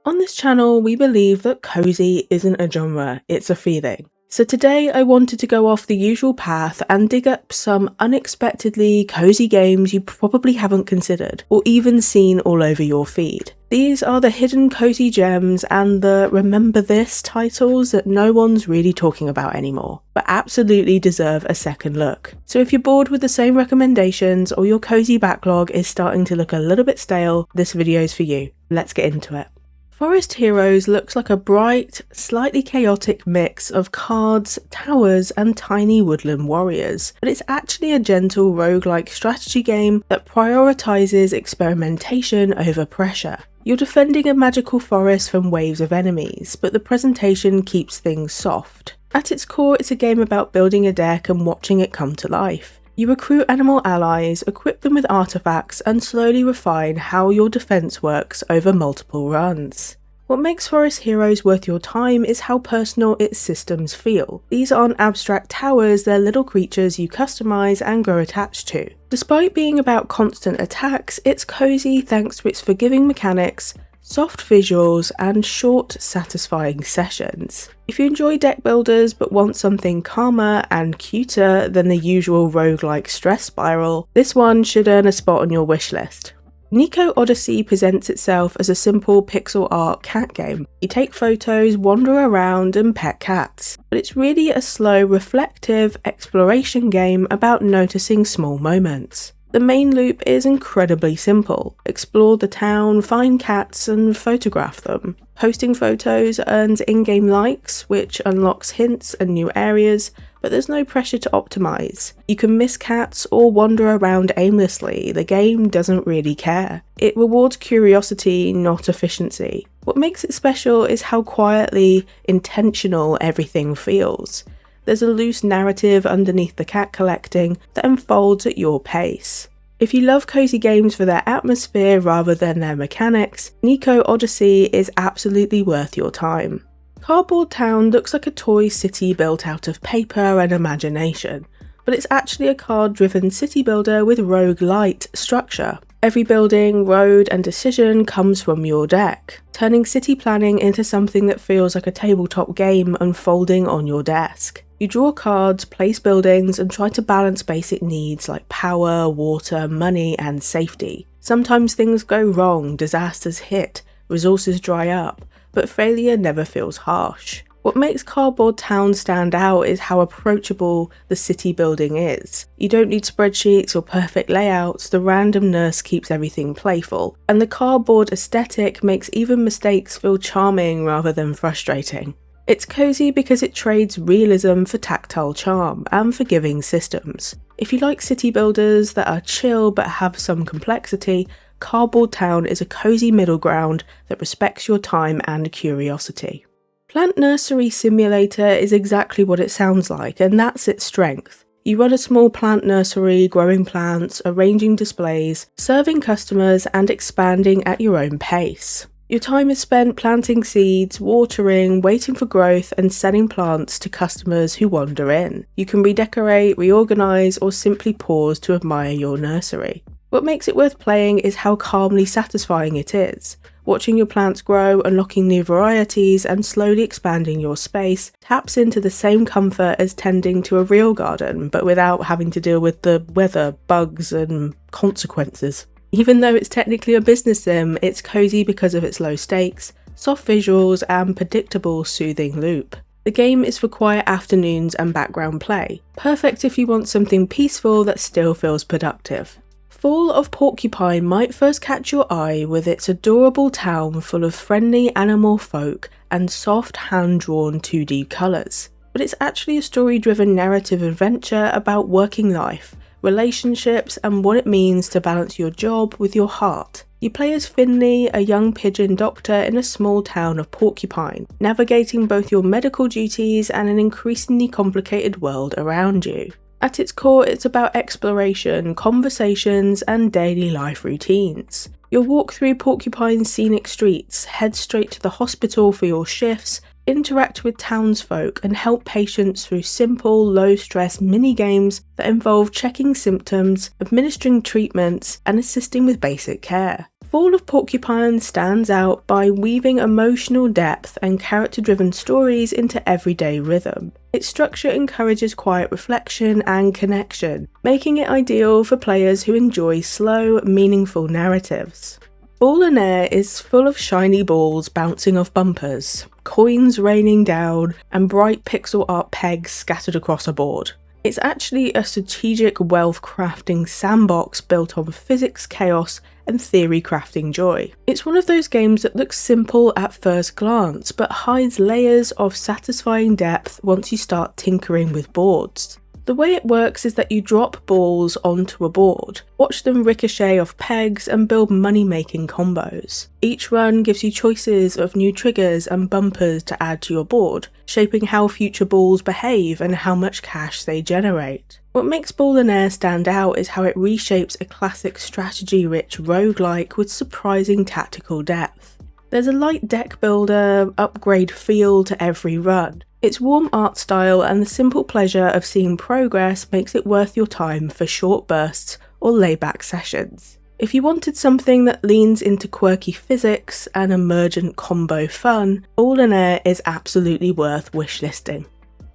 On this channel, we believe that cozy isn't a genre, it's a feeling. So today I wanted to go off the usual path and dig up some unexpectedly cozy games you probably haven't considered or even seen all over your feed. These are the hidden cozy gems and the remember this titles that no one's really talking about anymore, but absolutely deserve a second look. So if you're bored with the same recommendations or your cozy backlog is starting to look a little bit stale, this video's for you. Let's get into it. Forest Heroes looks like a bright, slightly chaotic mix of cards, towers and tiny woodland warriors, but it's actually a gentle roguelike strategy game that prioritises experimentation over pressure. You're defending a magical forest from waves of enemies, but the presentation keeps things soft. At its core, it's a game about building a deck and watching it come to life. You recruit animal allies, equip them with artifacts, and slowly refine how your defense works over multiple runs. What makes Forest Heroes worth your time is how personal its systems feel. These aren't abstract towers, they're little creatures you customize and grow attached to. Despite being about constant attacks, it's cozy thanks to its forgiving mechanics, soft visuals, and short, satisfying sessions. If you enjoy deck builders but want something calmer and cuter than the usual roguelike stress spiral, this one should earn a spot on your wishlist. Neko Odyssey presents itself as a simple pixel art cat game. You take photos, wander around and pet cats, but it's really a slow, reflective exploration game about noticing small moments. The main loop is incredibly simple. Explore the town, find cats and photograph them. Posting photos earns in-game likes, which unlocks hints and new areas, but there's no pressure to optimize. You can miss cats or wander around aimlessly, the game doesn't really care. It rewards curiosity, not efficiency. What makes it special is how quietly intentional everything feels. There's a loose narrative underneath the cat collecting that unfolds at your pace. If you love cozy games for their atmosphere rather than their mechanics, Neko Odyssey is absolutely worth your time. Cardboard Town looks like a toy city built out of paper and imagination, but it's actually a card-driven city builder with roguelite structure. Every building, road and decision comes from your deck, turning city planning into something that feels like a tabletop game unfolding on your desk. You draw cards, place buildings, and try to balance basic needs like power, water, money, and safety. Sometimes things go wrong, disasters hit, resources dry up, but failure never feels harsh. What makes Cardboard Town stand out is how approachable the city building is. You don't need spreadsheets or perfect layouts, the randomness keeps everything playful, and the cardboard aesthetic makes even mistakes feel charming rather than frustrating. It's cozy because it trades realism for tactile charm and forgiving systems. If you like city builders that are chill but have some complexity, Cardboard Town is a cozy middle ground that respects your time and curiosity. Plant Nursery Simulator is exactly what it sounds like, and that's its strength. You run a small plant nursery, growing plants, arranging displays, serving customers, and expanding at your own pace. Your time is spent planting seeds, watering, waiting for growth, and selling plants to customers who wander in. You can redecorate, reorganize, or simply pause to admire your nursery. What makes it worth playing is how calmly satisfying it is. Watching your plants grow, unlocking new varieties, and slowly expanding your space taps into the same comfort as tending to a real garden, but without having to deal with the weather, bugs, and consequences. Even though it's technically a business sim, it's cozy because of its low stakes, soft visuals, and predictable, soothing loop. The game is for quiet afternoons and background play, perfect if you want something peaceful that still feels productive. Fall of Porcupine might first catch your eye with its adorable town full of friendly animal folk and soft hand-drawn 2D colours. But it's actually a story-driven narrative adventure about working life, relationships, and what it means to balance your job with your heart. You play as Finley, a young pigeon doctor in a small town of Porcupine, navigating both your medical duties and an increasingly complicated world around you. At its core, it's about exploration, conversations, and daily life routines. You'll walk through Porcupine's scenic streets, head straight to the hospital for your shifts, interact with townsfolk, and help patients through simple, low-stress mini-games that involve checking symptoms, administering treatments, and assisting with basic care. Fall of Porcupine stands out by weaving emotional depth and character-driven stories into everyday rhythm. Its structure encourages quiet reflection and connection, making it ideal for players who enjoy slow, meaningful narratives. Ballionaire is full of shiny balls bouncing off bumpers, coins raining down, and bright pixel art pegs scattered across a board. It's actually a strategic wealth crafting sandbox built on physics, chaos, and theory crafting joy. It's one of those games that looks simple at first glance, but hides layers of satisfying depth once you start tinkering with boards. The way it works is that you drop balls onto a board, watch them ricochet off pegs, and build money-making combos. Each run gives you choices of new triggers and bumpers to add to your board, shaping how future balls behave and how much cash they generate. What makes Ballionaire stand out is how it reshapes a classic strategy-rich roguelike with surprising tactical depth. There's a light deck builder, upgrade feel to every run. Its warm art style and the simple pleasure of seeing progress makes it worth your time for short bursts or layback sessions. If you wanted something that leans into quirky physics and emergent combo fun, Ballionaire is absolutely worth wishlisting.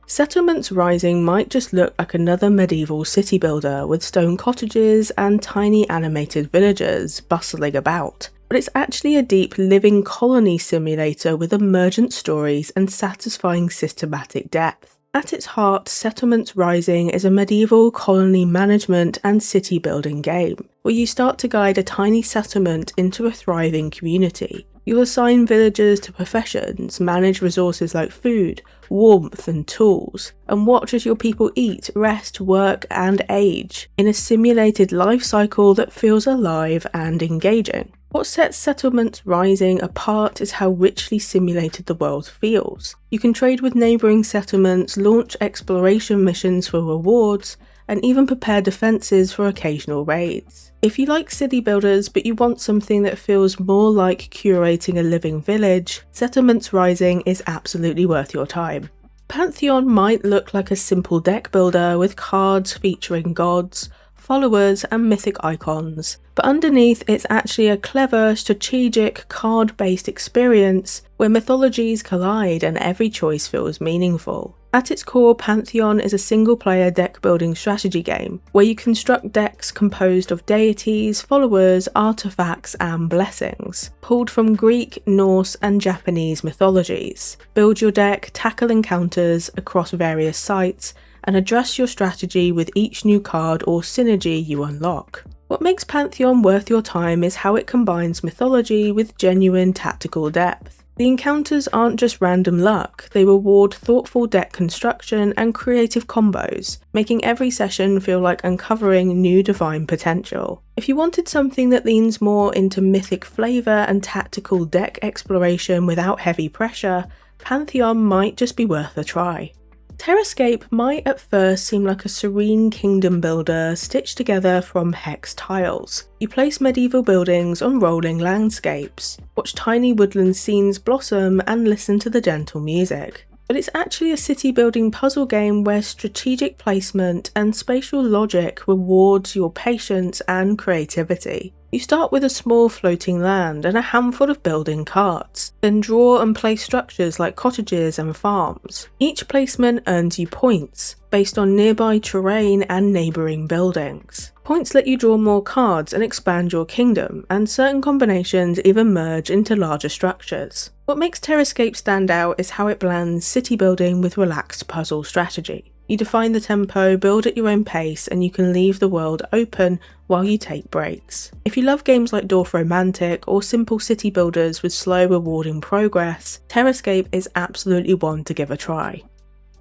Settlements Rising might just look like another medieval city builder with stone cottages and tiny animated villagers bustling about, but it's actually a deep living colony simulator with emergent stories and satisfying systematic depth. At its heart, Settlements Rising is a medieval colony management and city building game, where you start to guide a tiny settlement into a thriving community. You'll assign villagers to professions, manage resources like food, warmth and tools, and watch as your people eat, rest, work and age, in a simulated life cycle that feels alive and engaging. What sets Settlements Rising apart is how richly simulated the world feels. You can trade with neighbouring settlements, launch exploration missions for rewards, and even prepare defences for occasional raids. If you like city builders but you want something that feels more like curating a living village, Settlements Rising is absolutely worth your time. Pantheion might look like a simple deck builder with cards featuring gods, followers and mythic icons, but underneath it's actually a clever, strategic, card-based experience where mythologies collide and every choice feels meaningful. At its core, Pantheion is a single-player deck-building strategy game, where you construct decks composed of deities, followers, artifacts and blessings, pulled from Greek, Norse and Japanese mythologies. Build your deck, tackle encounters across various sites, and adjust your strategy with each new card or synergy you unlock. What makes Pantheion worth your time is how it combines mythology with genuine tactical depth. The encounters aren't just random luck, they reward thoughtful deck construction and creative combos, making every session feel like uncovering new divine potential. If you wanted something that leans more into mythic flavour and tactical deck exploration without heavy pressure, Pantheion might just be worth a try. TerraScape might at first seem like a serene kingdom builder stitched together from hex tiles. You place medieval buildings on rolling landscapes, watch tiny woodland scenes blossom and listen to the gentle music. But it's actually a city building puzzle game where strategic placement and spatial logic rewards your patience and creativity. You start with a small floating land and a handful of building cards, then draw and place structures like cottages and farms. Each placement earns you points, based on nearby terrain and neighbouring buildings. Points let you draw more cards and expand your kingdom, and certain combinations even merge into larger structures. What makes TerraScape stand out is how it blends city building with relaxed puzzle strategy. You define the tempo, build at your own pace, and you can leave the world open while you take breaks. If you love games like Dwarf Romantic or simple city builders with slow, rewarding progress, TerraScape is absolutely one to give a try.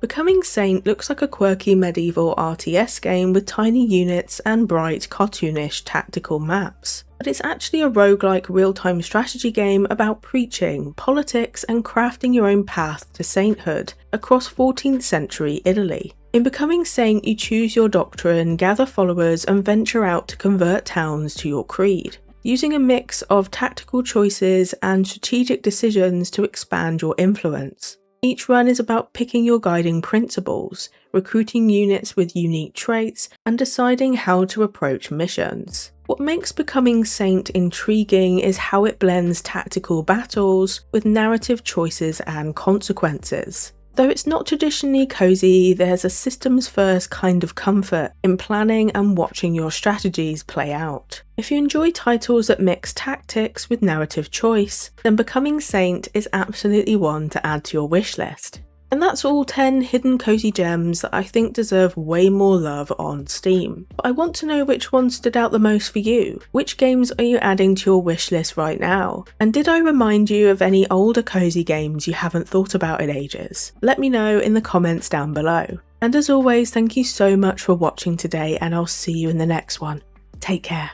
Becoming Saint looks like a quirky medieval RTS game with tiny units and bright, cartoonish tactical maps. But it's actually a roguelike real-time strategy game about preaching, politics and crafting your own path to sainthood across 14th century Italy. In Becoming Saint, you choose your doctrine, gather followers and venture out to convert towns to your creed, using a mix of tactical choices and strategic decisions to expand your influence. Each run is about picking your guiding principles, recruiting units with unique traits, and deciding how to approach missions. What makes Becoming Saint intriguing is how it blends tactical battles with narrative choices and consequences. Though it's not traditionally cozy, there's a systems-first kind of comfort in planning and watching your strategies play out. If you enjoy titles that mix tactics with narrative choice, then Becoming Saint is absolutely one to add to your wishlist. And that's all 10 hidden cozy gems that I think deserve way more love on Steam. But I want to know which one stood out the most for you. Which games are you adding to your wishlist right now? And did I remind you of any older cozy games you haven't thought about in ages? Let me know in the comments down below. And as always, thank you so much for watching today, and I'll see you in the next one. Take care.